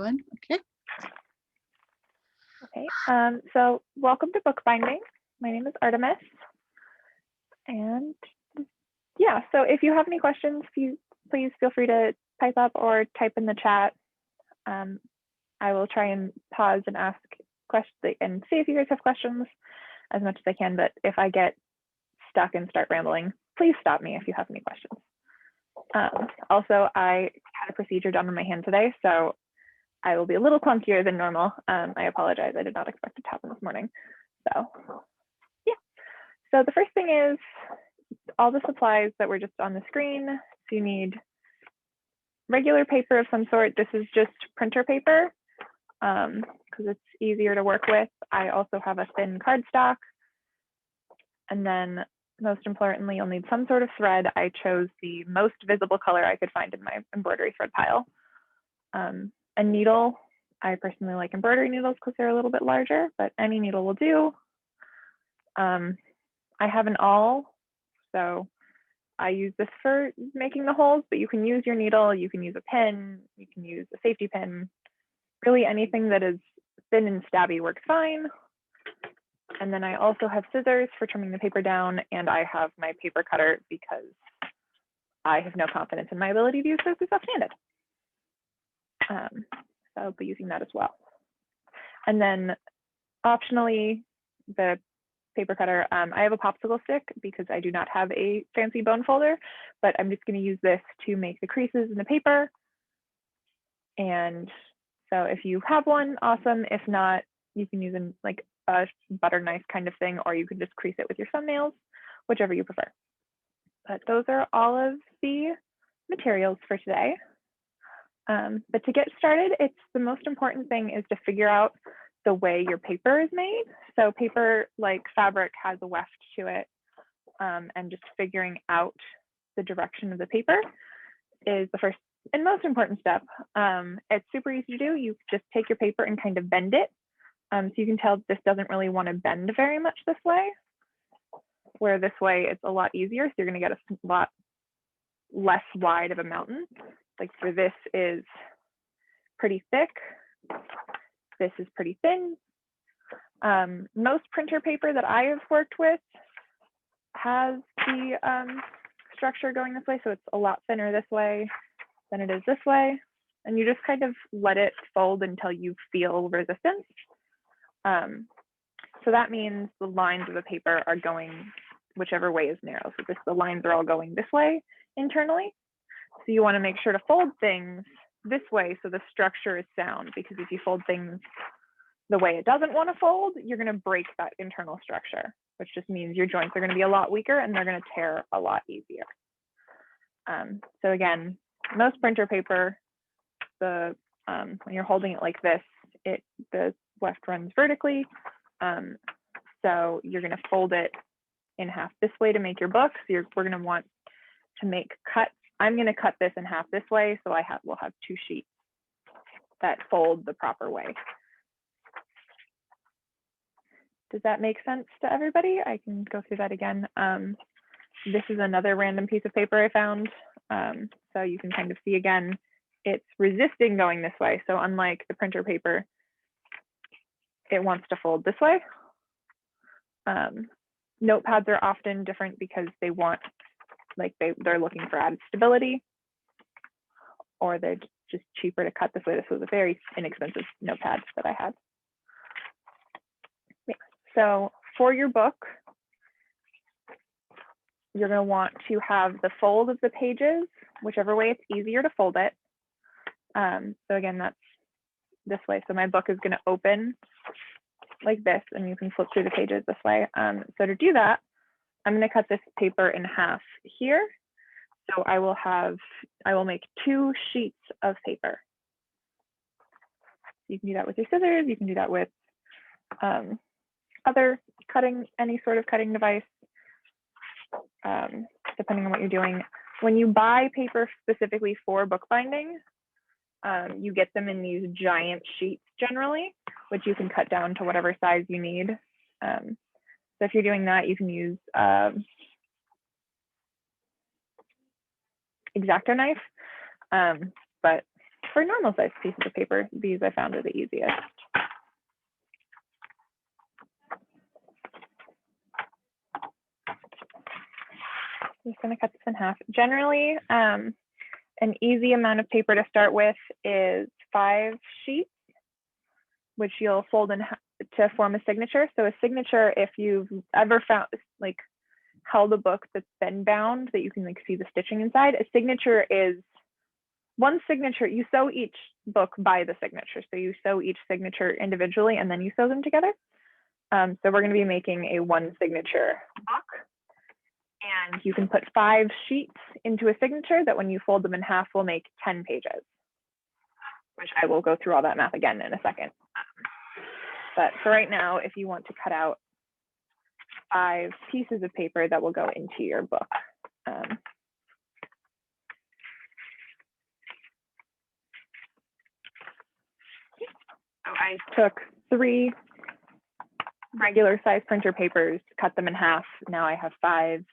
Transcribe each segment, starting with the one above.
Okay. Okay, so welcome to bookbinding. My name is Artemis. And yeah, so if you have any questions, please feel free to type up or type in the chat. I will try and pause and ask questions and see if you guys have questions as much as I can. But if I get stuck and start rambling, please stop me if you have any questions. Also, I had a procedure done on my hand today, so I will be a little clunkier than normal. I apologize. I did not expect it to happen this morning. So yeah. So the first thing is all the supplies that were just on the screen. So you need regular paper of some sort. This is just printer paper because it's easier to work with. I also have a thin cardstock. And then most importantly, you'll need some sort of thread. I chose the most visible color I could find in my embroidery thread pile. A needle. I personally like embroidery needles because they're a little bit larger, but any needle will do. I have an awl, so I use this for making the holes, but you can use your needle, you can use a pin, you can use a safety pin. Really anything that is thin and stabby works fine. And then I also have scissors for trimming the paper down, and I have my paper cutter because I have no confidence in my ability to use scissors left-handed. So I'll be using that as well. And then optionally, the paper cutter, I have a popsicle stick because I do not have a fancy bone folder, but I'm just going to use this to make the creases in the paper. And so if you have one, awesome. If not, you can use like a butter knife kind of thing, or you can just crease it with your thumbnails, whichever you prefer. But those are all of the materials for today. But to get started, it's the most important thing is to figure out the way your paper is made. So paper, like fabric, has a weft to it, and just figuring out the direction of the paper is the first and most important step. It's super easy to do. You just take your paper and kind of bend it. So you can tell this doesn't really want to bend very much this way, where this way it's a lot easier. So you're going to get a lot less wide of a mountain. Like for this is pretty thick. This is pretty thin. Most printer paper that I have worked with has the structure going this way. So it's a lot thinner this way than it is this way. And you just kind of let it fold until you feel resistance. So that means the lines of the paper are going whichever way is narrow. So the lines are all going this way internally. So you want to make sure to fold things this way so the structure is sound, because if you fold things the way it doesn't want to fold, you're going to break that internal structure, which just means your joints are going to be a lot weaker and they're going to tear a lot easier. So again, most printer paper, when you're holding it like this, the weft runs vertically. So you're going to fold it in half this way to make your book. So we're going to want to make cuts. I'm going to cut this in half this way, so we'll have two sheets that fold the proper way. Does that make sense to everybody? I can go through that again. This is another random piece of paper I found. So you can kind of see again, it's resisting going this way. So unlike the printer paper, it wants to fold this way. Notepads are often different because they want, like they're looking for added stability, or they're just cheaper to cut this way. This was a very inexpensive notepad that I had. Yeah. So for your book, you're going to want to have the fold of the pages, whichever way it's easier to fold it. So again, that's this way. So my book is going to open like this, and you can flip through the pages this way. So to do that, I'm going to cut this paper in half here. So I will make two sheets of paper. You can do that with your scissors. You can do that with any sort of cutting device, depending on what you're doing. When you buy paper specifically for bookbinding, you get them in these giant sheets generally, which you can cut down to whatever size you need. So if you're doing that, you can use X-Acto knife, but for normal sized pieces of paper, these I found are the easiest. I'm just going to cut this in half. Generally, an easy amount of paper to start with is 5 sheets, which you'll fold in to form a signature. So a signature, if you've ever found like held a book that's been bound that you can like see the stitching inside, a signature is one signature. You sew each book by the signature. So you sew each signature individually and then you sew them together. So we're going to be making a 1 signature book. And you can put 5 sheets into a signature that when you fold them in half will make 10 pages, which I will go through all that math again in a second. But for right now, if you want to cut out 5 pieces of paper that will go into your book. So I took 3 regular size printer papers, cut them in half. Now I have 5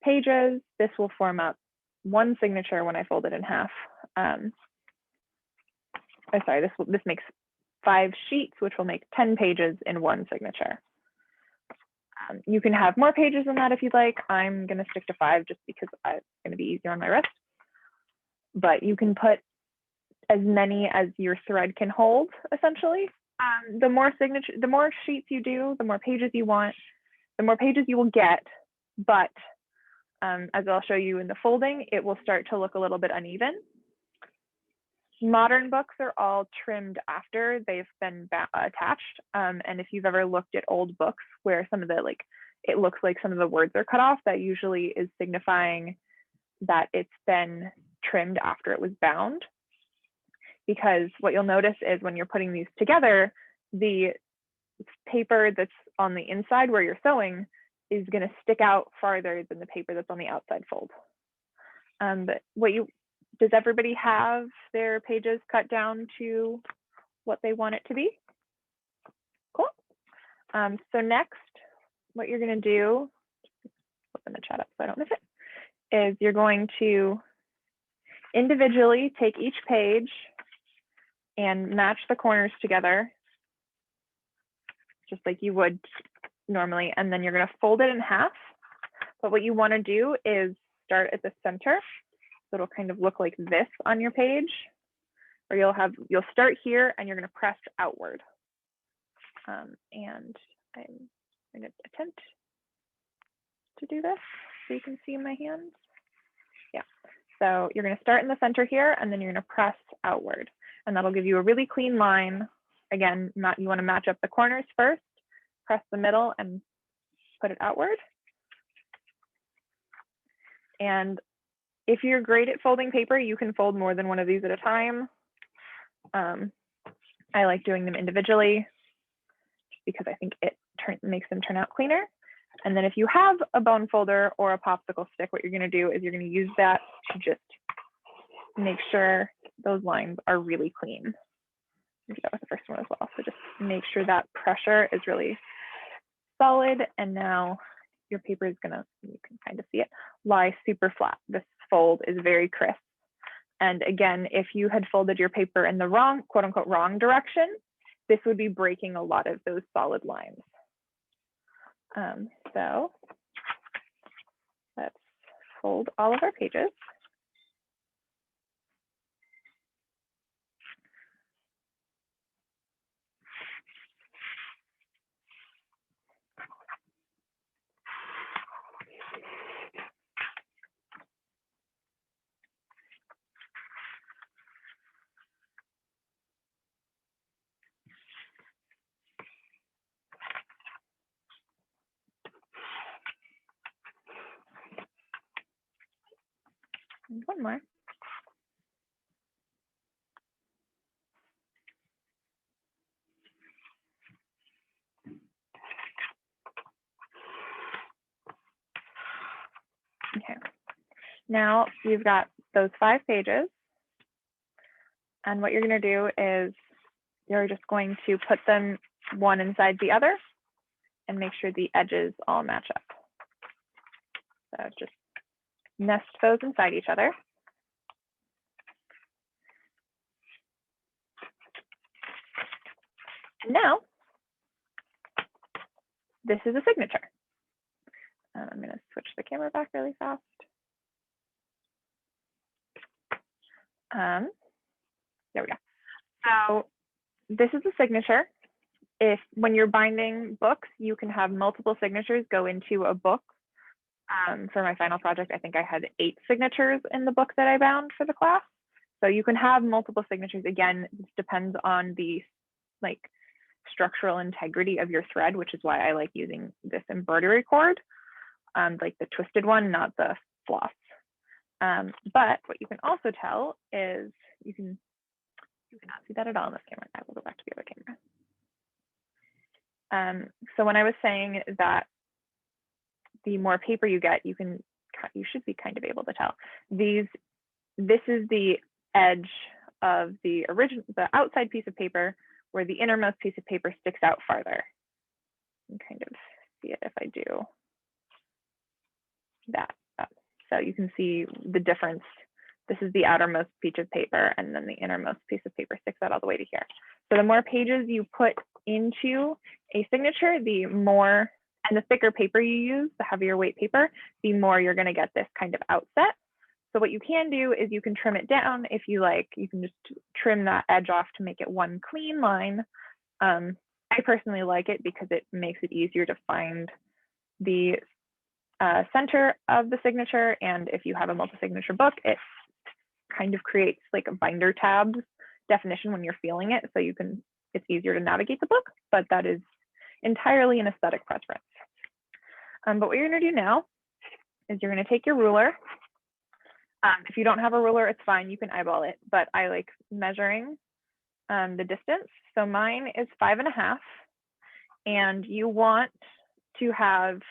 pages. This will form up 1 signature when I fold it in half. Sorry, this makes 5 sheets, which will make 10 pages in 1 signature. You can have more pages than that if you'd like. I'm going to stick to 5 just because it's going to be easier on my wrist. But you can put as many as your thread can hold, essentially. The more sheets you do, the more pages you want, the more pages you will get. But as I'll show you in the folding, it will start to look a little bit uneven. Modern books are all trimmed after they've been attached. And if you've ever looked at old books where some of the, it looks like some of the words are cut off, that usually is signifying that it's been trimmed after it was bound. Because what you'll notice is when you're putting these together, the paper that's on the inside where you're sewing is going to stick out farther than the paper that's on the outside fold. But does everybody have their pages cut down to what they want it to be? Cool. So next, what you're going to do, open the chat up so I don't miss it, is you're going to individually take each page and match the corners together, just like you would normally, and then you're going to fold it in half. But what you want to do is start at the center. So it'll kind of look like this on your page, or you'll start here and you're going to press outward. And I'm going to attempt to do this so you can see my hands. Yeah. So you're going to start in the center here, and then you're going to press outward, and that'll give you a really clean line. Again, you want to match up the corners first, press the middle and put it outward. And if you're great at folding paper, you can fold more than one of these at a time. I like doing them individually because I think it makes them turn out cleaner. And then if you have a bone folder or a popsicle stick, what you're going to do is you're going to use that to just make sure those lines are really clean. That was the first one as well. So just make sure that pressure is really solid. And now your paper is gonna, you can kind of see it, lie super flat. This fold is very crisp. And again, if you had folded your paper in the wrong, quote unquote, wrong direction, this would be breaking a lot of those solid lines. So let's fold all of our pages. And one more. Okay, now you've got those 5 pages. And what you're going to do is you're just going to put them one inside the other and make sure the edges all match up. So just nest those inside each other. Now, this is a signature. I'm going to switch the camera back really fast. There we go. So this is a signature. When you're binding books, you can have multiple signatures go into a book. For my final project, I think I had 8 signatures in the book that I bound for the class. So you can have multiple signatures. Again, this depends on the structural integrity of your thread, which is why I like using this embroidery cord, like the twisted one, not the floss. But what you can also tell is you cannot see that at all in this camera. I will go back to the other camera. So when I was saying that the more paper you get, you should be kind of able to tell. This is the edge of the outside piece of paper where the innermost piece of paper sticks out farther. You can kind of see it if I do that. So you can see the difference. This is the outermost piece of paper, and then the innermost piece of paper sticks out all the way to here. So the more pages you put into a signature, the more, and the thicker paper you use, the heavier weight paper, the more you're going to get this kind of outset. So what you can do is you can trim it down if you like. You can just trim that edge off to make it one clean line. I personally like it because it makes it easier to find the center of the signature. And if you have a multi-signature book, it kind of creates like a binder tabs definition when you're feeling it. So it's easier to navigate the book, but that is entirely an aesthetic preference. But what you're going to do now is you're going to take your ruler. If you don't have a ruler, it's fine. You can eyeball it, but I like measuring the distance. So mine is 5.5, and you want to have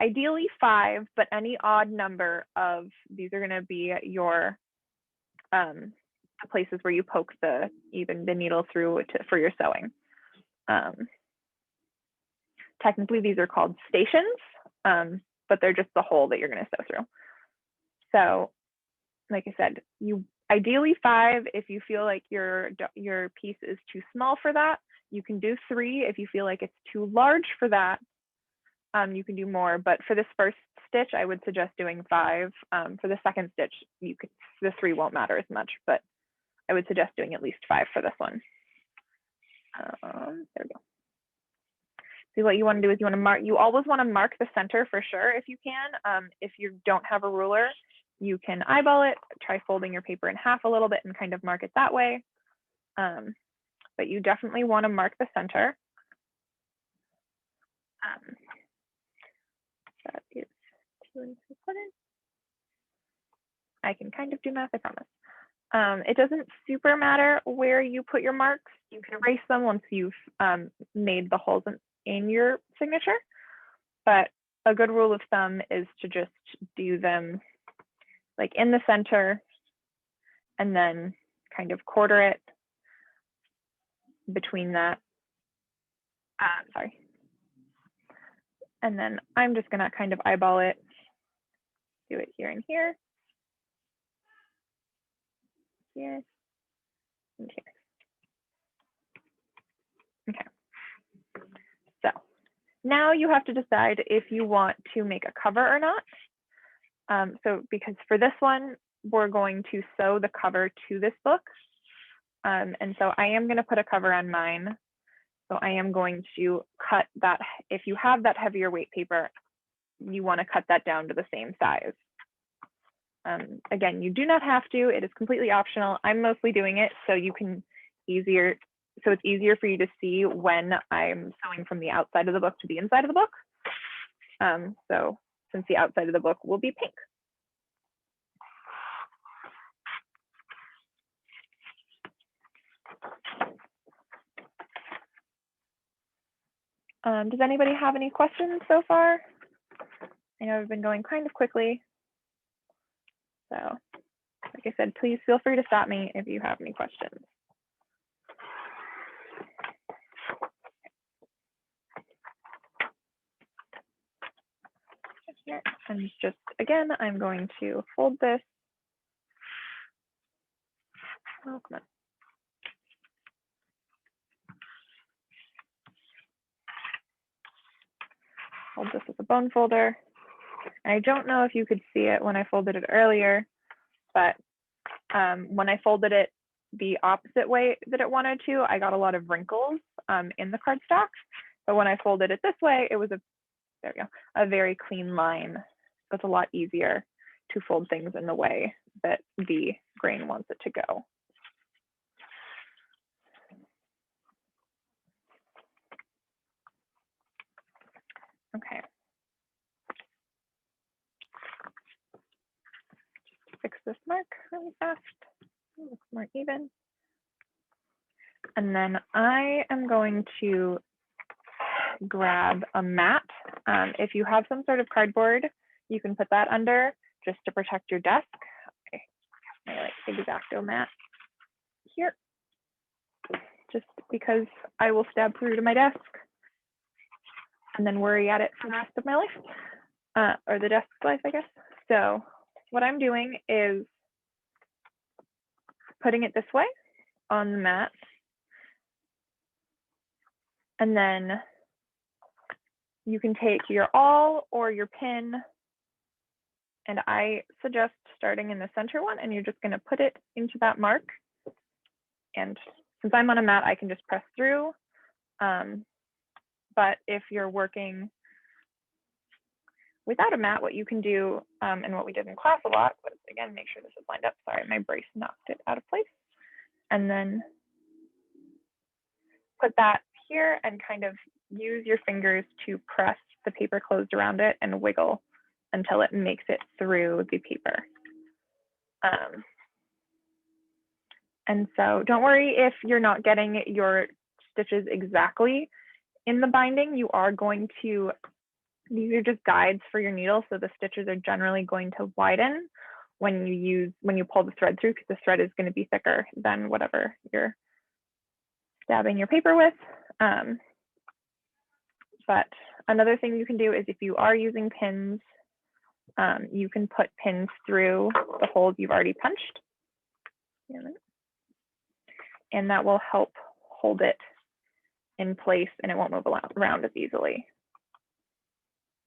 ideally 5, but any odd number of these are going to be your the places where you poke the needle through for your sewing. Technically, these are called stations, but they're just the hole that you're going to sew through. So, like I said, you ideally 5 if you feel like your piece is too small for that. You can do 3 if you feel like it's too large for that. You can do more, but for this first stitch, I would suggest doing 5. For the second stitch, the 3 won't matter as much, but I would suggest doing at least 5 for this one. There we go. So what you want to do is you always want to mark the center for sure if you can. If you don't have a ruler, you can eyeball it, try folding your paper in half a little bit and kind of mark it that way. But you definitely want to mark the center. That is 2 3/4. I can kind of do math, I promise. It doesn't super matter where you put your marks. You can erase them once you've made the holes in your signature. But a good rule of thumb is to just do them like in the center and then kind of quarter it between that. Sorry. And then I'm just gonna kind of eyeball it, do it here and here, here, and here. Okay. So now you have to decide if you want to make a cover or not. So because for this one, we're going to sew the cover to this book. And so I am going to put a cover on mine. So I am going to cut that. If you have that heavier weight paper, you want to cut that down to the same size. Again, you do not have to. It is completely optional. I'm mostly doing it so it's easier for you to see when I'm sewing from the outside of the book to the inside of the book. So since the outside of the book will be pink. Does anybody have any questions so far? I know I've been going kind of quickly. So like I said, please feel free to stop me if you have any questions. And just again, I'm going to fold this. Oh, come on. hold this as a bone folder. And I don't know if you could see it when I folded it earlier, but when I folded it the opposite way that it wanted to, I got a lot of wrinkles in the cardstock. But when I folded it this way, it was there we go, a very clean line. It's a lot easier to fold things in the way that the grain wants it to go. Okay. Fix this mark really fast. It looks more even. And then I am going to grab a mat. If you have some sort of cardboard, you can put that under just to protect your desk. Okay. My like X-Acto mat here, just because I will stab through to my desk and then worry at it for the rest of my life, or the desk's life, I guess. So what I'm doing is putting it this way on the mat, and then you can take your awl or your pin, and I suggest starting in the center one, and you're just going to put it into that mark. And since I'm on a mat, I can just press through. But if you're working without a mat, what you can do, and what we did in class a lot, was again, make sure this is lined up. Sorry, my brace knocked it out of place. And then put that here and kind of use your fingers to press the paper closed around it and wiggle until it makes it through the paper. And so don't worry if you're not getting your stitches exactly in the binding. You are going to, these are just guides for your needle, so the stitches are generally going to widen when you pull the thread through, because the thread is going to be thicker than whatever you're stabbing your paper with. But another thing you can do is if you are using pins, you can put pins through the holes you've already punched. And that will help hold it in place and it won't move around as easily.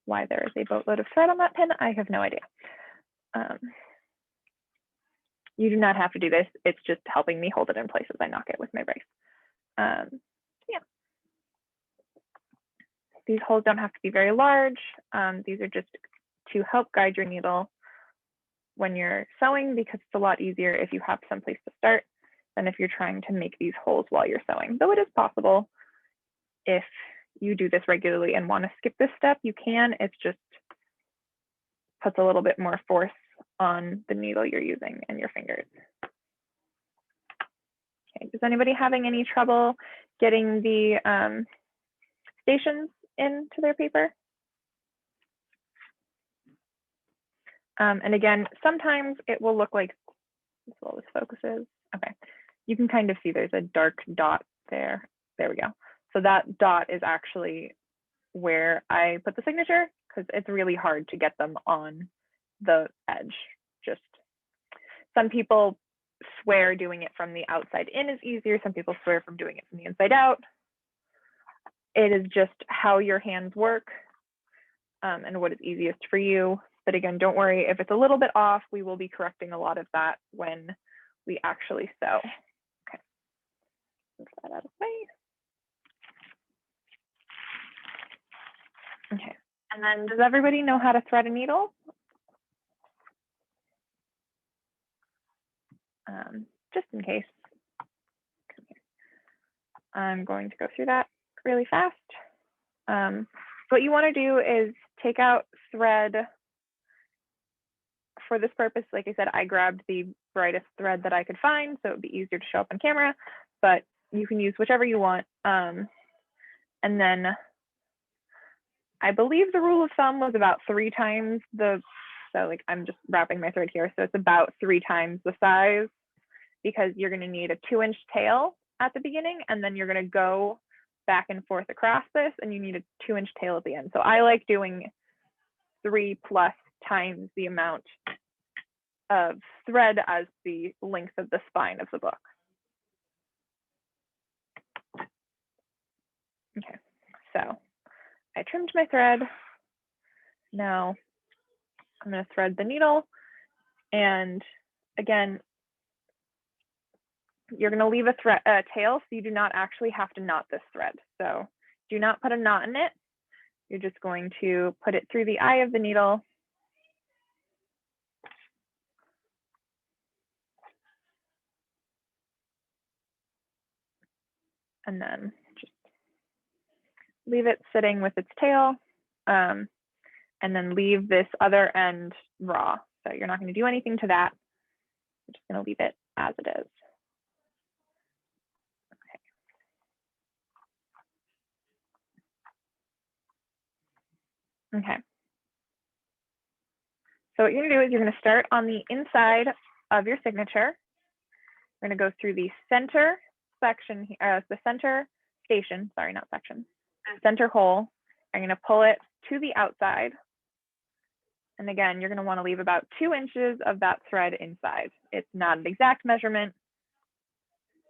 Why there is a boatload of thread on that pin, I have no idea. You do not have to do this. It's just helping me hold it in place as I knock it with my brace. Yeah. These holes don't have to be very large. These are just to help guide your needle when you're sewing, because it's a lot easier if you have someplace to start than if you're trying to make these holes while you're sewing. Though it is possible, if you do this regularly and want to skip this step, you can. It's just puts a little bit more force on the needle you're using and your fingers. Okay, is anybody having any trouble getting the stations into their paper? And again, sometimes it will look like, as well as focuses. Okay, you can kind of see there's a dark dot there. There we go. So that dot is actually where I put the signature, because it's really hard to get them on the edge. Just some people swear doing it from the outside in is easier. Some people swear from doing it from the inside out. It is just how your hands work and what is easiest for you. But again, don't worry if it's a little bit off. We will be correcting a lot of that when we actually sew. Okay, move that out of the way. Okay, and then does everybody know how to thread a needle? Just in case. I'm going to go through that really fast. What you want to do is take out thread. For this purpose, like I said, I grabbed the brightest thread that I could find, so it would be easier to show up on camera, but you can use whichever you want. And then I believe the rule of thumb was about 3 times the, so like I'm just wrapping my thread here, so it's about 3 times the size, because you're going to need a 2-inch tail at the beginning, and then you're going to go back and forth across this, and you need a 2-inch tail at the end. So I like doing 3+ times the amount of thread as the length of the spine of the book. Okay, so I trimmed my thread. Now I'm going to thread the needle, and again, you're going to leave a tail, so you do not actually have to knot this thread. So do not put a knot in it. You're just going to put it through the eye of the needle. And then just leave it sitting with its tail, and then leave this other end raw. So you're not going to do anything to that. You're just going to leave it as it is. Okay. So what you're going to do is you're going to start on the inside of your signature. We're going to go through the center section, the center station, sorry, not section, the center hole. I'm going to pull it to the outside. And again, you're going to want to leave about 2 inches of that thread inside. It's not an exact measurement,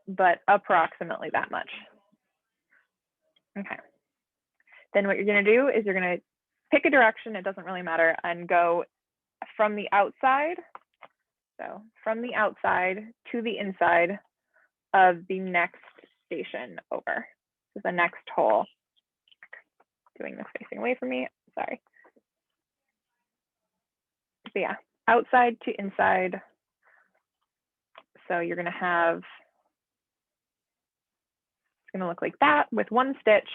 but approximately that much. Okay. Then what you're going to do is you're going to pick a direction, it doesn't really matter, and go from the outside. So from the outside to the inside of the next station over. So the next hole. Doing this facing away from me, sorry. So yeah, outside to inside. So you're going to have, it's going to look like that with 1 stitch,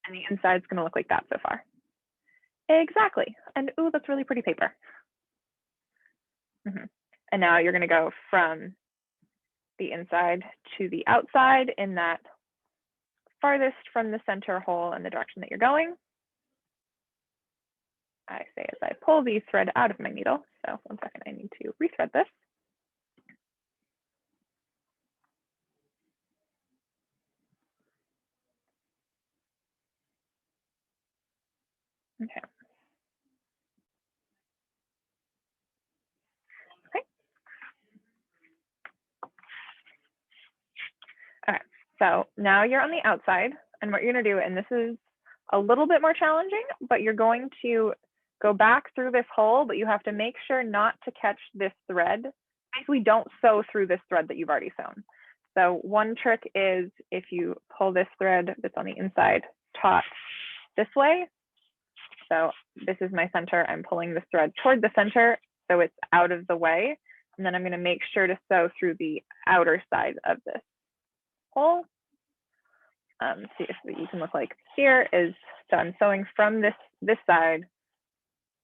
and the inside's going to look like that so far. Exactly. And ooh, that's really pretty paper. And now you're going to go from the inside to the outside in that farthest from the center hole in the direction that you're going. I say as I pull the thread out of my needle. So 1 second, I need to rethread this. Okay. Okay. All right. So now you're on the outside, and what you're going to do, and this is a little bit more challenging, but you're going to go back through this hole, but you have to make sure not to catch this thread. Basically, don't sew through this thread that you've already sewn. So one trick is if you pull this thread that's on the inside taut this way. So this is my center. I'm pulling this thread toward the center so it's out of the way. And then I'm going to make sure to sew through the outer side of this hole. See if you can look like here is, so I'm sewing from this side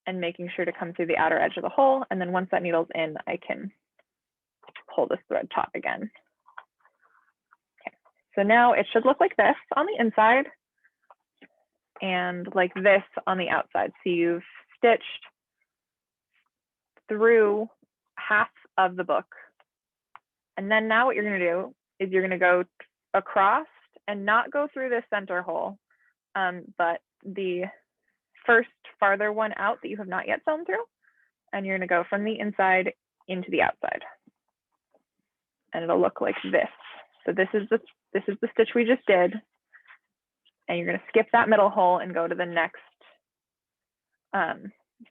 and making sure to come through the outer edge of the hole. And then once that needle's in, I can pull this thread taut again. Okay. So now it should look like this on the inside and like this on the outside. So you've stitched through half of the book. And then now what you're going to do is you're going to go across and not go through this center hole, but the first farther one out that you have not yet sewn through. And you're going to go from the inside into the outside. And it'll look like this. So this is the stitch we just did. And you're going to skip that middle hole and go to the next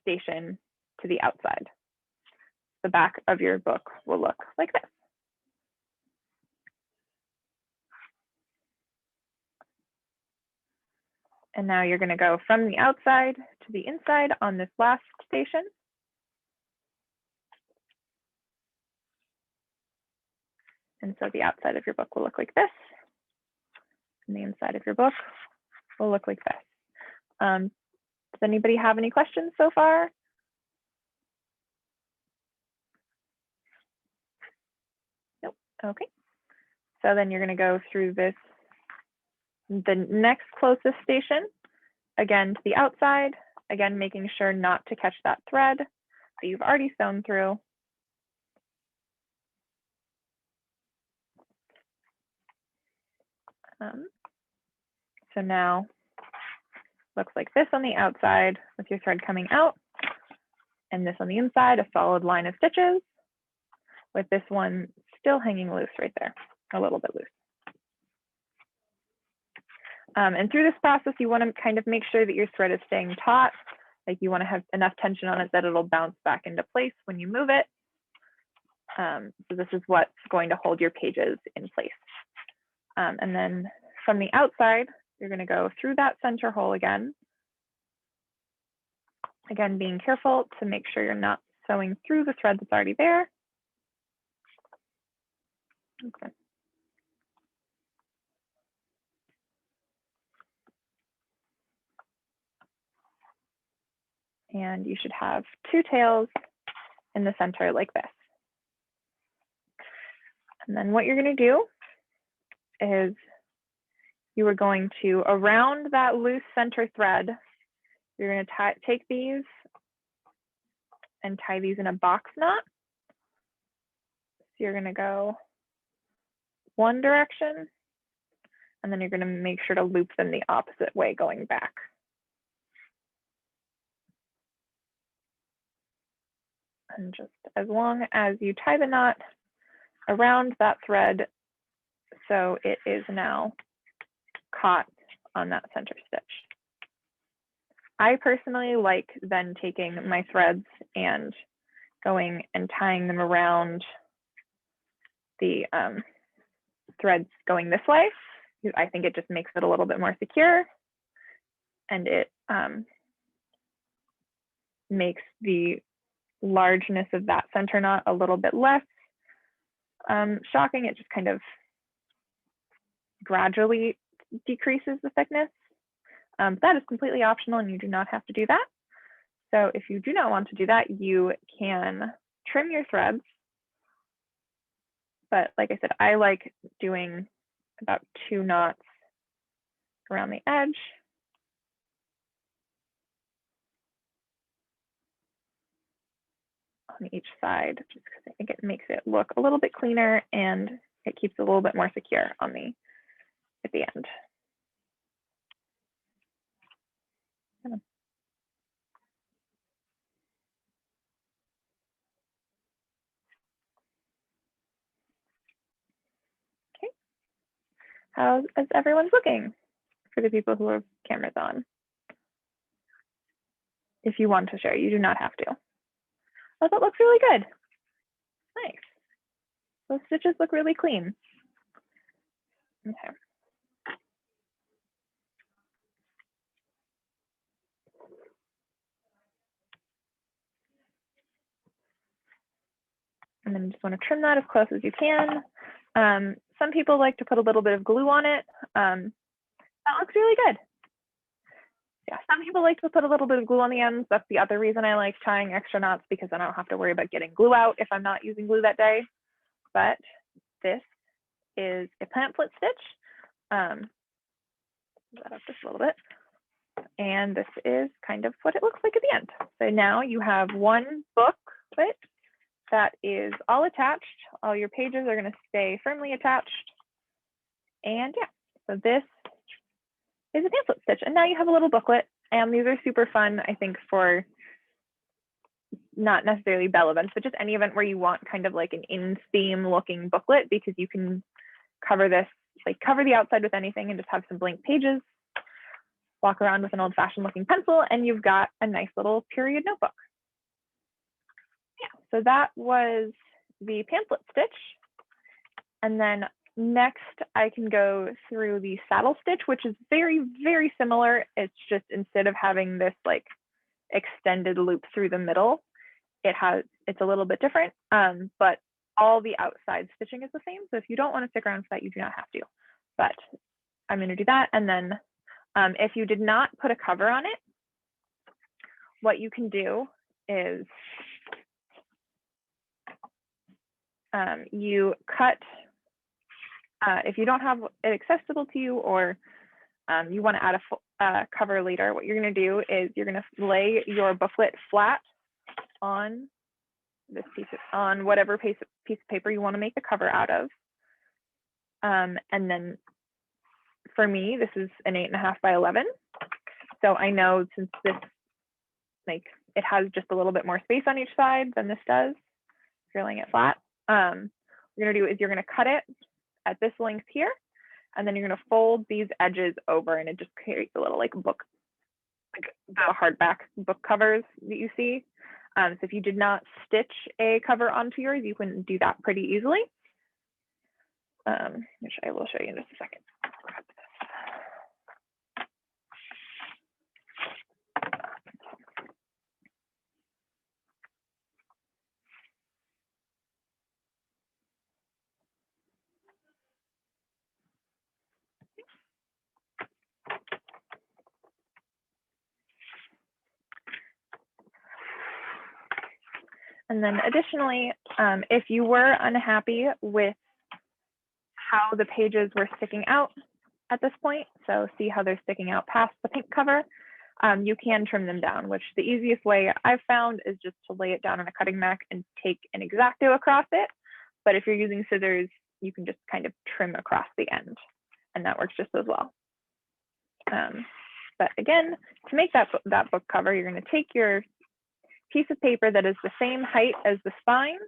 station to the outside. The back of your book will look like this. And now you're going to go from the outside to the inside on this last station. And so the outside of your book will look like this. And the inside of your book will look like this. Does anybody have any questions so far? Nope. Okay. So then you're going to go through this, the next closest station, again to the outside, again making sure not to catch that thread that you've already sewn through. So now looks like this on the outside with your thread coming out, and this on the inside, a solid line of stitches with this one still hanging loose right there, a little bit loose. And through this process, you want to kind of make sure that your thread is staying taut Like you want to have enough tension on it that it'll bounce back into place when you move it. So this is what's going to hold your pages in place. And then from the outside, you're going to go through that center hole again. Again, being careful to make sure you're not sewing through the thread that's already there. Okay. And you should have 2 tails in the center like this. And then what you're going to do is you are going to, around that loose center thread, you're going to take these and tie these in a box knot. So you're going to go one direction, and then you're going to make sure to loop them the opposite way going back. And just as long as you tie the knot around that thread, so it is now caught on that center stitch. I personally like then taking my threads and going and tying them around the threads going this way. I think it just makes it a little bit more secure, and it makes the largeness of that center knot a little bit less shocking. It just kind of gradually decreases the thickness. That is completely optional, and you do not have to do that. So if you do not want to do that, you can trim your threads. But like I said, I like doing about 2 knots around the edge. On each side, just because I think it makes it look a little bit cleaner, and it keeps it a little bit more secure on at the end. Okay, how is everyone's looking for the people who have cameras on? If you want to share, you do not have to. Oh, that looks really good. Nice. Those stitches look really clean. Okay. And then you just want to trim that as close as you can. Some people like to put a little bit of glue on it. That looks really good. Yeah, some people like to put a little bit of glue on the ends. That's the other reason I like tying extra knots, because then I don't have to worry about getting glue out if I'm not using glue that day. But this is a pamphlet stitch. That up just a little bit. And this is kind of what it looks like at the end. So now you have one booklet that is all attached. All your pages are going to stay firmly attached. And yeah, so this is a pamphlet stitch. And now you have a little booklet. And these are super fun, I think, for not necessarily bell events, but just any event where you want kind of like an in-theme looking booklet, because you can cover this, like cover the outside with anything and just have some blank pages, walk around with an old-fashioned looking pencil, and you've got a nice little period notebook. Yeah, so that was the pamphlet stitch. And then next I can go through the saddle stitch, which is very, very similar. It's just instead of having this like extended loop through the middle, it's a little bit different, but all the outside stitching is the same. So if you don't want to stick around for that, you do not have to, but I'm going to do that. And then if you did not put a cover on it, what you can do is you cut, if you don't have it accessible to you, or you want to add a cover later, what you're going to do is you're going to lay your booklet flat on this piece on whatever piece of paper you want to make the cover out of. And then for me, this is an 8.5 by 11. So I know since this, like, it has just a little bit more space on each side than this does, if you're laying it flat. What you're going to do is you're going to cut it at this length here, and then you're going to fold these edges over, and it just creates a little like book like the hardback book covers that you see. So if you did not stitch a cover onto yours, you can do that pretty easily, which I will show you in just a second. And then additionally, if you were unhappy with how the pages were sticking out at this point, so see how they're sticking out past the pink cover, you can trim them down, which the easiest way I've found is just to lay it down on a cutting mat and take an X-Acto across it. But if you're using scissors, you can just kind of trim across the end, and that works just as well. But again, to make that book cover, you're going to take your piece of paper that is the same height as the spine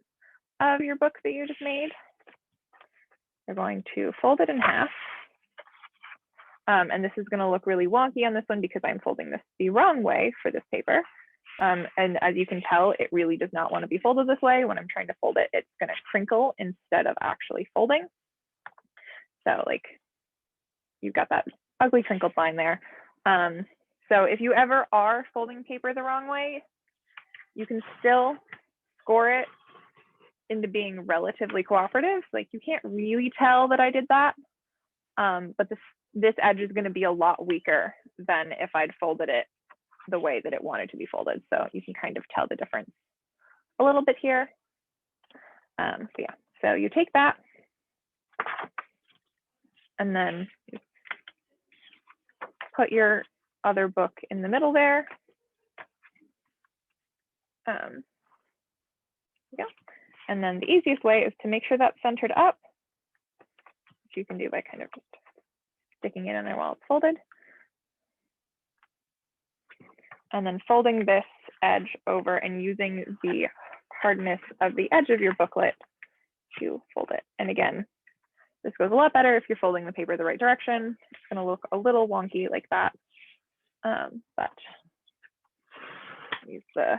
of your book that you just made. You're going to fold it in half. And this is going to look really wonky on this one because I'm folding this the wrong way for this paper. And as you can tell, it really does not want to be folded this way. When I'm trying to fold it, it's going to crinkle instead of actually folding. So like you've got that ugly crinkled line there. So if you ever are folding paper the wrong way, you can still score it into being relatively cooperative. Like you can't really tell that I did that, but this edge is going to be a lot weaker than if I'd folded it the way that it wanted to be folded. So you can kind of tell the difference a little bit here. So yeah, so you take that and then you put your other book in the middle there. Yeah. And then the easiest way is to make sure that's centered up, which you can do by kind of just sticking it in there while it's folded. And then folding this edge over and using the hardness of the edge of your booklet to fold it. And again, this goes a lot better if you're folding the paper the right direction. It's going to look a little wonky like that, but use the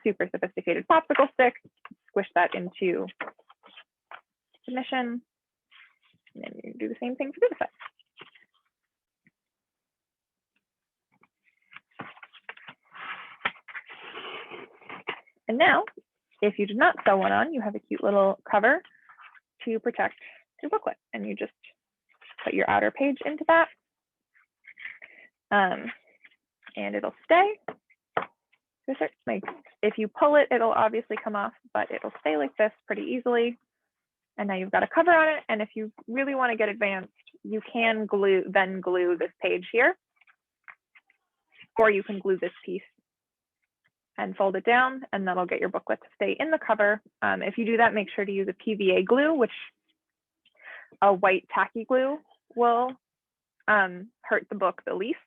super sophisticated popsicle stick, squish that into submission, and then you do the same thing for the other side. And now, if you did not sew one on, you have a cute little cover to protect your booklet, and you just put your outer page into that, and it'll stay. Like if you pull it, it'll obviously come off, but it'll stay like this pretty easily. And now you've got a cover on it. And if you really want to get advanced, you can glue this page here, or you can glue this piece and fold it down, and that'll get your booklet to stay in the cover. If you do that, make sure to use a PVA glue, which a white tacky glue will hurt the book the least,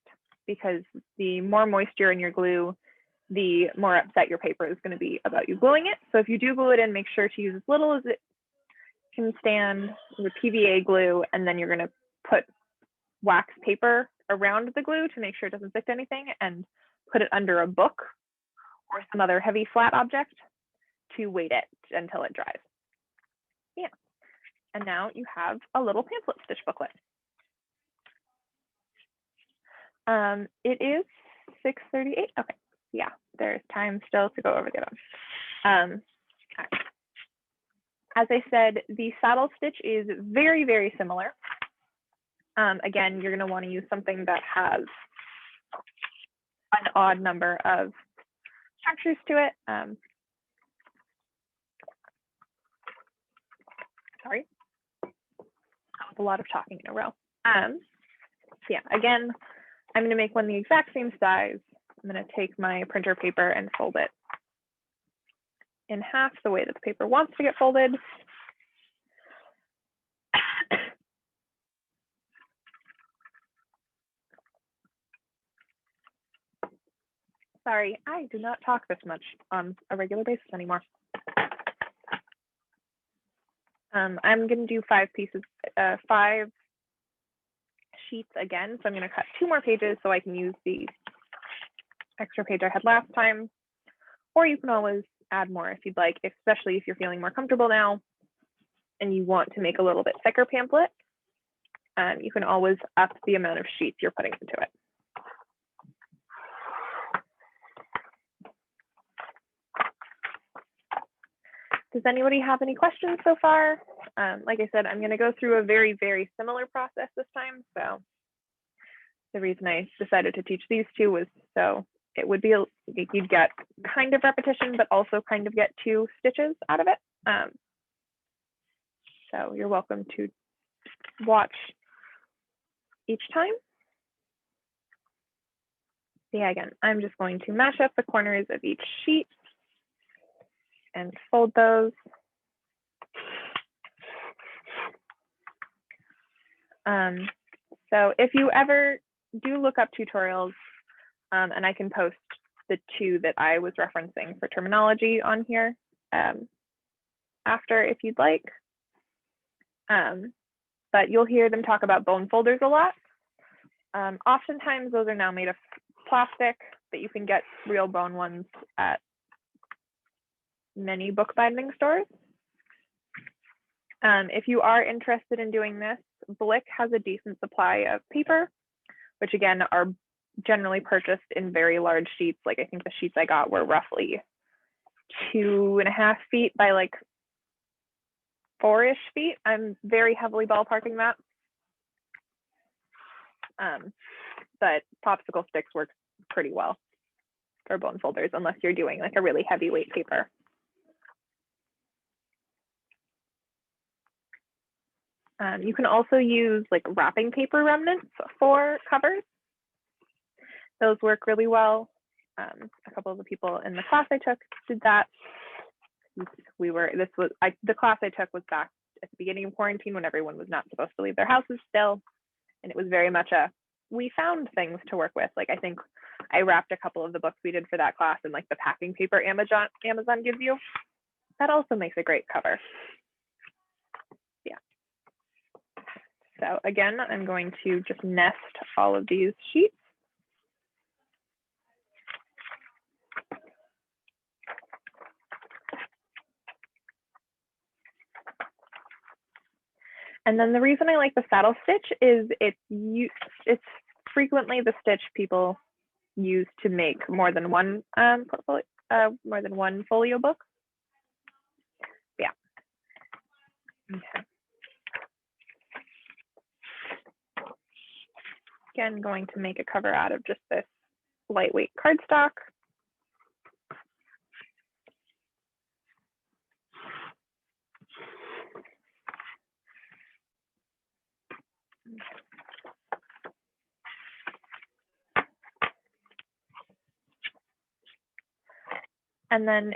because the more moisture in your glue, the more upset your paper is going to be about you gluing it. So if you do glue it in, make sure to use as little as it can stand with PVA glue, and then you're going to put wax paper around the glue to make sure it doesn't stick to anything, and put it under a book or some other heavy flat object to weight it until it dries. Yeah. And now you have a little pamphlet stitch booklet. It is 6:38. Okay. Yeah, there's time still to go over the other one. As I said, the saddle stitch is very, very similar. Again, you're going to want to use something that has an odd number of structures to it. Sorry, that was a lot of talking in a row. So yeah, again, I'm going to make one the exact same size. I'm going to take my printer paper and fold it in half the way that the paper wants to get folded. Sorry, I do not talk this much on a regular basis anymore. I'm going to do 5 pieces, 5 sheets again. So I'm going to cut 2 more pages so I can use the extra page I had last time. Or you can always add more if you'd like, especially if you're feeling more comfortable now and you want to make a little bit thicker pamphlet. You can always up the amount of sheets you're putting into it. Does anybody have any questions so far? Like I said, I'm going to go through a very, very similar process this time. So the reason I decided to teach these 2 was so it would be, you'd get kind of repetition, but also kind of get 2 stitches out of it. So you're welcome to watch each time. Yeah, again, I'm just going to mash up the corners of each sheet and fold those. So if you ever do look up tutorials, and I can post the 2 that I was referencing for terminology on here after if you'd like. But you'll hear them talk about bone folders a lot. Oftentimes those are now made of plastic, but you can get real bone ones at many bookbinding stores. If you are interested in doing this, Blick has a decent supply of paper, which again are generally purchased in very large sheets. Like I think the sheets I got were roughly 2.5 feet by like 4-ish feet. I'm very heavily ballparking that. But popsicle sticks work pretty well for bone folders unless you're doing like a really heavyweight paper. You can also use like wrapping paper remnants for covers. Those work really well. A couple of the people in the class I took did that. The class I took was back at the beginning of quarantine when everyone was not supposed to leave their houses still. And it was very much we found things to work with. Like I think I wrapped a couple of the books we did for that class in like the packing paper Amazon gives you. That also makes a great cover. Yeah. So again, I'm going to just nest all of these sheets. And then the reason I like the saddle stitch is it's frequently the stitch people use to make more than one folio book. Yeah. Okay. Again, going to make a cover out of just this lightweight cardstock. And then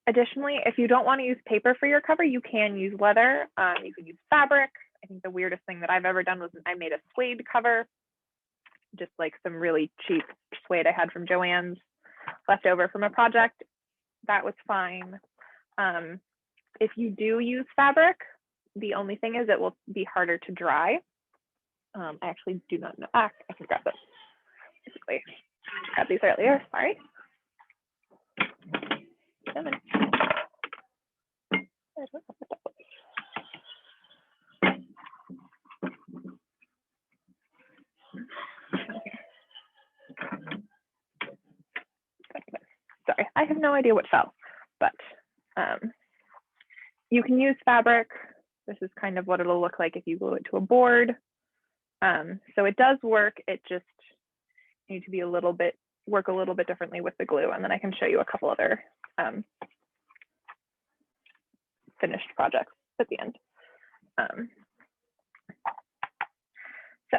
additionally, if you don't want to use paper for your cover, you can use leather. You can use fabric. I think the weirdest thing that I've ever done was I made a suede cover, just like some really cheap suede I had from Joann's left over from a project. That was fine. If you do use fabric, the only thing is it will be harder to dry. I actually do not know. I can grab this. Basically, grab these earlier. Sorry. Sorry, I have no idea what fell, but you can use fabric. This is kind of what it'll look like if you glue it to a board. So it does work. It just needs to be work a little bit differently with the glue, and then I can show you a couple other finished projects at the end. So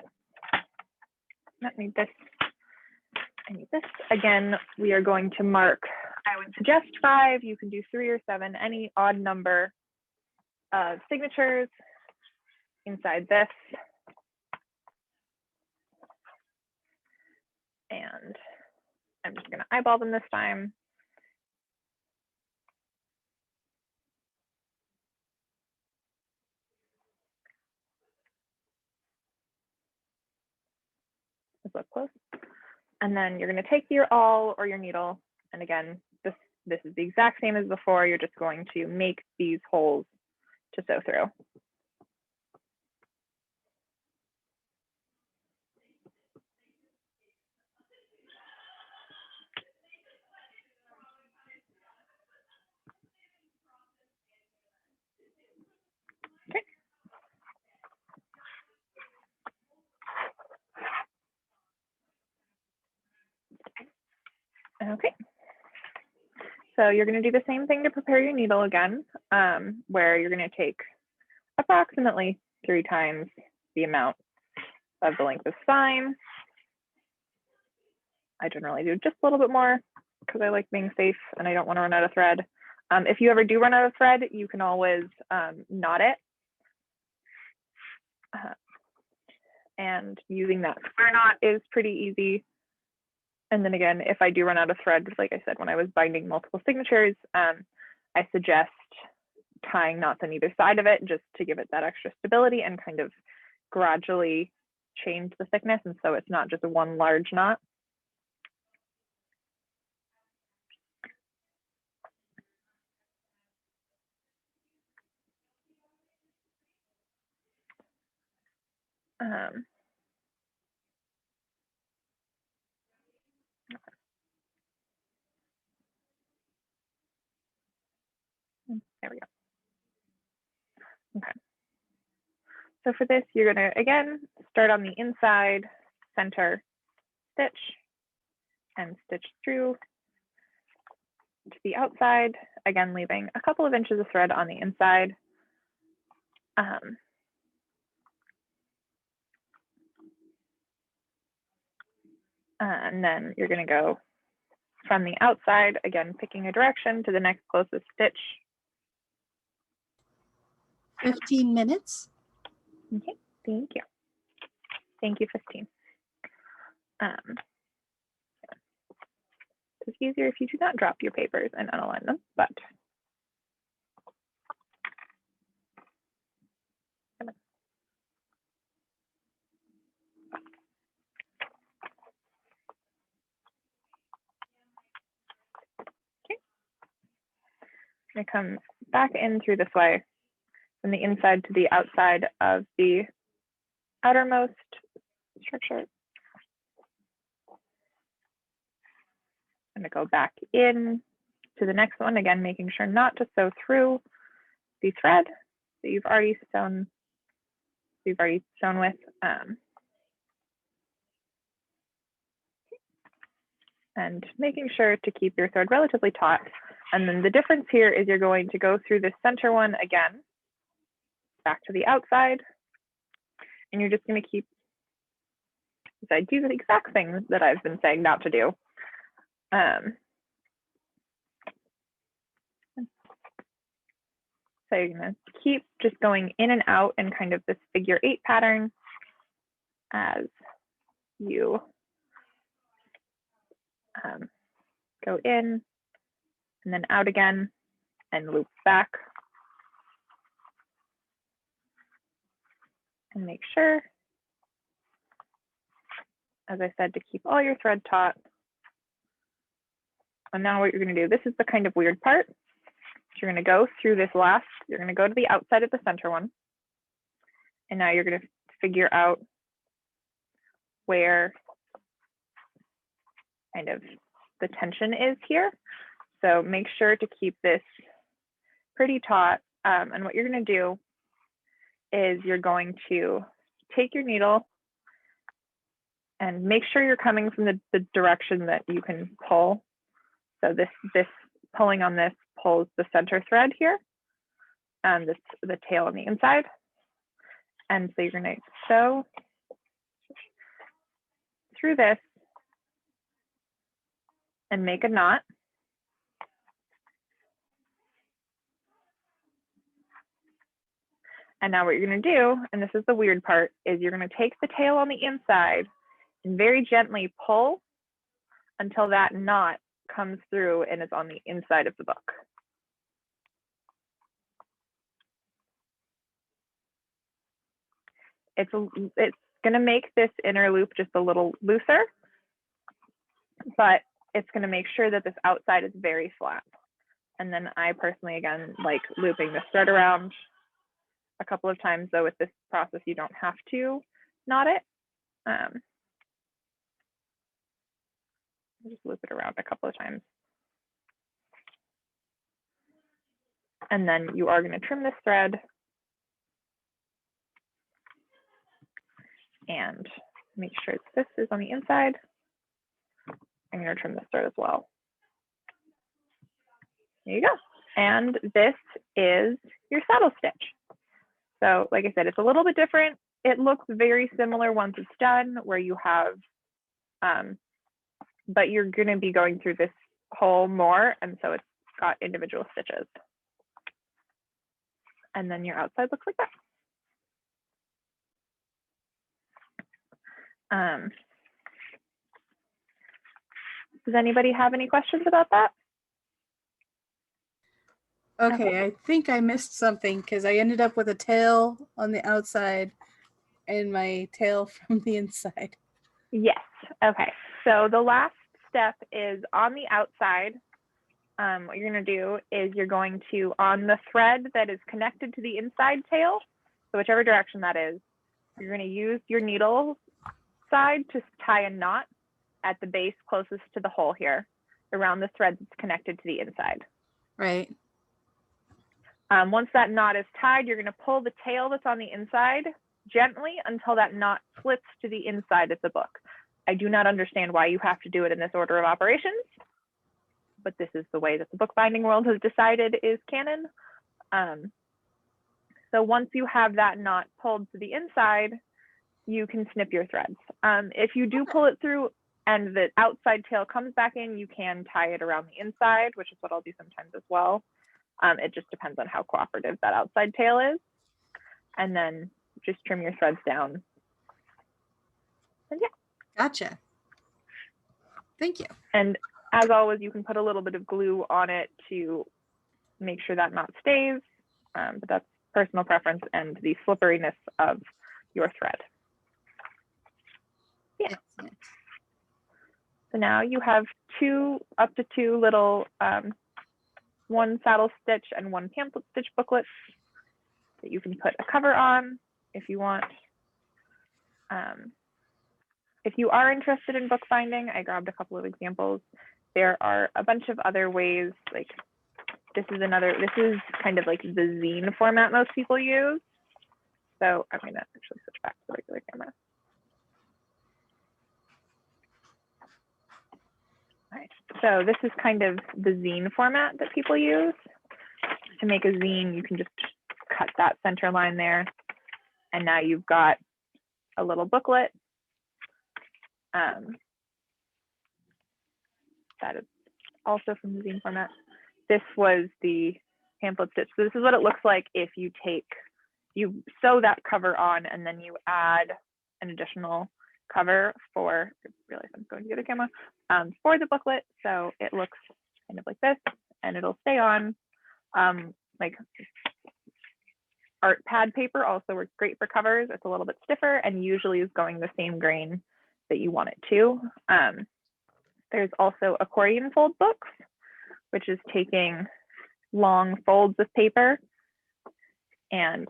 I need this. Again, we are going to mark, I would suggest 5. You can do 3 or 7, any odd number of signatures inside this. And I'm just going to eyeball them this time. Let's look close. And then you're going to take your awl or your needle, and again, this is the exact same as before. You're just going to make these holes to sew through. Okay. Okay. So you're going to do the same thing to prepare your needle again, where you're going to take approximately 3 times the amount of the length of spine. I generally do just a little bit more because I like being safe and I don't want to run out of thread. If you ever do run out of thread, you can always knot it. And using that square knot is pretty easy. And then again, if I do run out of thread, like I said, when I was binding multiple signatures, I suggest tying knots on either side of it just to give it that extra stability and kind of gradually change the thickness. And so it's not just one large knot. There we go. Okay. So for this, you're going to, again, start on the inside, center, stitch, and stitch through to the outside, again, leaving a couple of inches of thread on the inside. And then you're going to go from the outside, again, picking a direction to the next closest stitch. 15 minutes. Okay, thank you. Thank you, 15. It's easier if you do not drop your papers and unalign them, but okay. I'm going to come back in through this way from the inside to the outside of the outermost structure. I'm going to go back in to the next one, again, making sure not to sew through the thread that you've already sewn with. And making sure to keep your thread relatively taut. And then the difference here is you're going to go through the center one again, back to the outside, and you're just going to keep, do the exact things that I've been saying not to do. So you're going to keep just going in and out in kind of this figure 8 pattern as you go in and then out again and loop back. And make sure, as I said, to keep all your thread taut. And now what you're going to do, this is the kind of weird part. You're going to go through this last, you're going to go to the outside of the center one. And now you're going to figure out where kind of the tension is here. So make sure to keep this pretty taut. And what you're going to do is you're going to take your needle and make sure you're coming from the direction that you can pull. So this pulling on this pulls the center thread here, and the tail on the inside. And so you're going to sew through this and make a knot. And now what you're going to do, and this is the weird part, is you're going to take the tail on the inside and very gently pull until that knot comes through and is on the inside of the book. It's gonna make this inner loop just a little looser, but it's gonna make sure that this outside is very flat. And then I personally, again, like looping this thread around a couple of times, though with this process, you don't have to knot it. Just loop it around a couple of times. And then you are going to trim this thread and make sure this is on the inside. I'm going to trim this thread as well. There you go. And this is your saddle stitch. So like I said, it's a little bit different. It looks very similar once it's done, where you have, but you're going to be going through this hole more. And so it's got individual stitches. And then your outside looks like that. Does anybody have any questions about that? Okay, I think I missed something because I ended up with a tail on the outside and my tail from the inside. Yes. Okay. So the last step is on the outside. What you're going to do is you're going to, on the thread that is connected to the inside tail, so whichever direction that is, you're going to use your needle side to tie a knot at the base closest to the hole here around the thread that's connected to the inside. Right. Once that knot is tied, you're going to pull the tail that's on the inside gently until that knot slips to the inside of the book. I do not understand why you have to do it in this order of operations, but this is the way that the bookbinding world has decided is canon. So once you have that knot pulled to the inside, you can snip your threads. If you do pull it through and the outside tail comes back in, you can tie it around the inside, which is what I'll do sometimes as well. It just depends on how cooperative that outside tail is. And then just trim your threads down. And yeah. Gotcha. Thank you. And as always, you can put a little bit of glue on it to make sure that knot stays, but that's personal preference and the slipperiness of your thread. Yeah. Excellent. So now you have up to two little, one saddle stitch and one pamphlet stitch booklets that you can put a cover on if you want. If you are interested in bookbinding, I grabbed a couple of examples. There are a bunch of other ways, like this is kind of like the zine format most people use. So I'm gonna actually switch back to the regular camera. All right, so this is kind of the zine format that people use. To make a zine, you can just cut that center line there. And now you've got a little booklet. That is also from the zine format. This was the pamphlet stitch. So this is what it looks like if you sew that cover on and then you add an additional cover for, I realize I'm going to get a camera, for the booklet. So it looks kind of like this and it'll stay on. Like art pad paper also works great for covers. It's a little bit stiffer and usually is going the same grain that you want it to. There's also accordion fold books, which is taking long folds of paper. And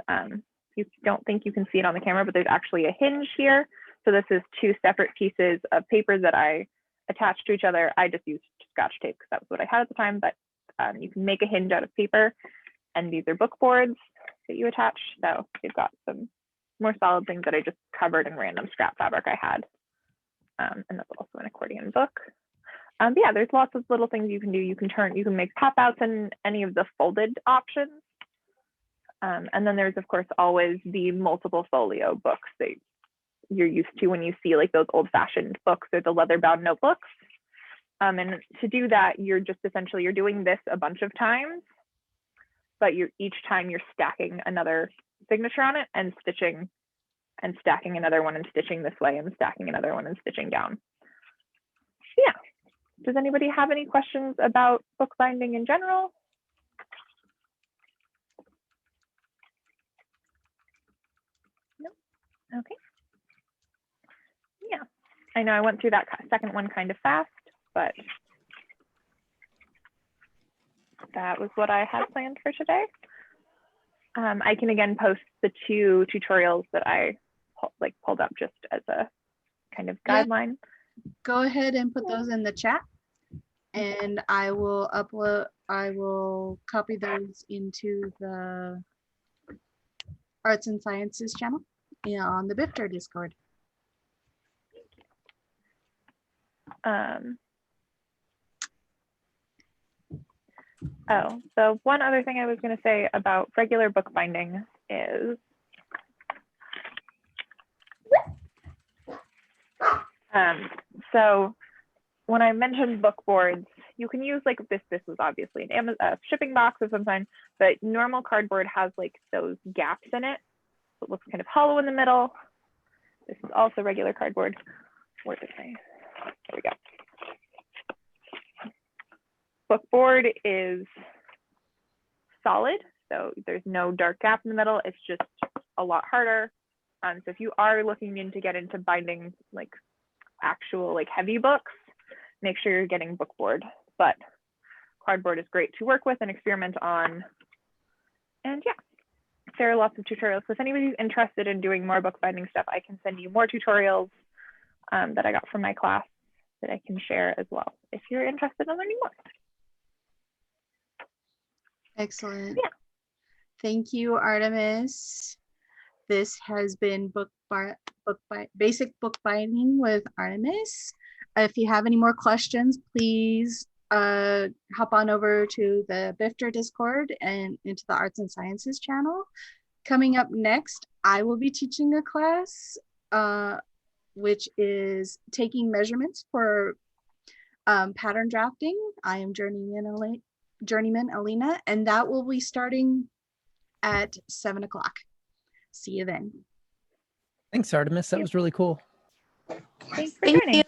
you don't think you can see it on the camera, but there's actually a hinge here. So this is two separate pieces of paper that I attached to each other. I just used Scotch tape because that was what I had at the time, but you can make a hinge out of paper. And these are book boards that you attach. So you've got some more solid things that I just covered in random scrap fabric I had. And that's also an accordion book. But yeah, there's lots of little things you can do. You can make pop outs in any of the folded options. And then there's of course always the multiple folio books that you're used to when you see like those old fashioned books or the leather bound notebooks. And to do that, you're doing this a bunch of times, but each time you're stacking another signature on it and stitching and stacking another one and stitching this way and stacking another one and stitching down. Yeah. Does anybody have any questions about bookbinding in general? No? Okay. I know I went through that second one kind of fast, but that was what I had planned for today. I can again post the 2 tutorials that I pulled up just as a kind of guideline. Yeah. Go ahead and put those in the chat, and I will copy those into the Arts and Sciences channel on the BFTR Discord. Oh, so one other thing I was going to say about regular bookbinding is so when I mentioned book boards, you can use like this was obviously an Amazon shipping box of some kind, but normal cardboard has like those gaps in it. So it looks kind of hollow in the middle. This is also regular cardboard. Where did I? There we go. Bookboard is solid, so there's no dark gap in the middle. It's just a lot harder. So if you are looking to get into binding like actual like heavy books, make sure you're getting bookboard. But cardboard is great to work with and experiment on. And yeah, there are lots of tutorials. So if anybody's interested in doing more bookbinding stuff, I can send you more tutorials that I got from my class that I can share as well if you're interested in learning more. Excellent. Yeah. Thank you, Artemis. This has been basic bookbinding with Artemis. If you have any more questions, please hop on over to the BFTR Discord and into the Arts and Sciences channel. Coming up next, I will be teaching a class which is taking measurements for pattern drafting. I am Journeyman Alina, and that will be starting at 7 o'clock. See you then. Thanks, Artemis. That was really cool. Thanks for joining.